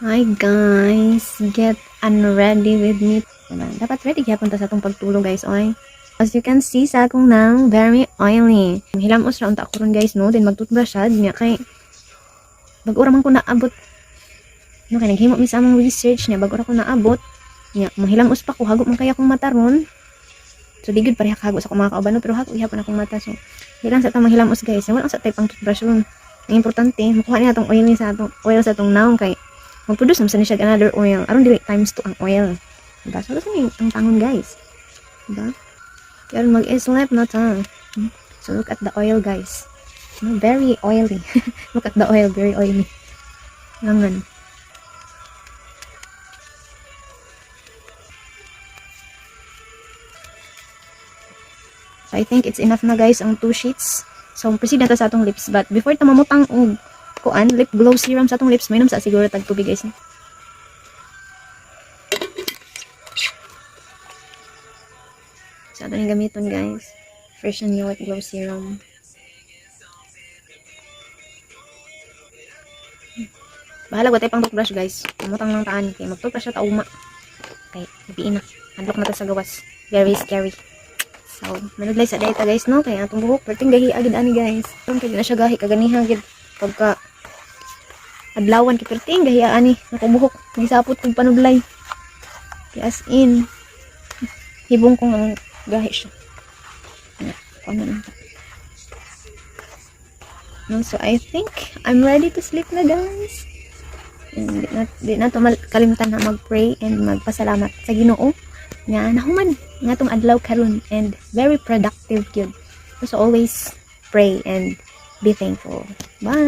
Hi guys, get ready with me. Dapat ready kaya punta sa atong pagtulog guys, oy. As you can see sa akong nang very oily. Hilamos ra unta ako ron guys, no? Then mag-toothbrush sad niya kay bago ra man ko naabot. No, kay naghimo mi sa among research niya bago ra ko naabot. Niya, mahilamos pa ko hago man kaya akong mata ron. So digid pareha kago sa akong mga kauban, no? Pero hago ihapon akong mata. So di lang sa atong mahilamos guys. Wala sa type ang toothbrush ron. Ang importante, makuha niya atong oil sa atong naong kay mag-produce naman siya another oil. Aron dili times 2 ang oil. Diba? So, gusto niyo ang tangon, guys. Diba? Kaya mag-sleep na ta. So, look at the oil, guys. No, very oily. Look at the oil, very oily. Langan. So, I think it's enough na, guys, ang 2 sheets. So, proceed na ta sa atong lips. But, before ta mamutang og kuan lip glow serum sa atong lips, mainom sa siguro tag tubig guys. Sa ato yung gamiton guys, Fresh and New Lip Glow Serum. Bahala ko tayo pang toothbrush guys. Mamutang lang taan kay mag-toothbrush na tauma. Okay, ibiin na. Handlock na ta sa gawas. Very scary. So, manudlay sa data guys no, kaya atong buhok perting gahi agad ani guys. Kung kaya na siya gahi kaganiha gid pagka adlawan kay perting gahi ani nakubuhok gisapot kog panudlay. Kaya as in hibong kong ang gahi siya. No, so I think I'm ready to sleep na guys. And di na to kalimutan na mag-pray and magpasalamat sa Ginoo nga nahuman nga tong adlaw karon and very productive gyud. So always pray and be thankful. Bye.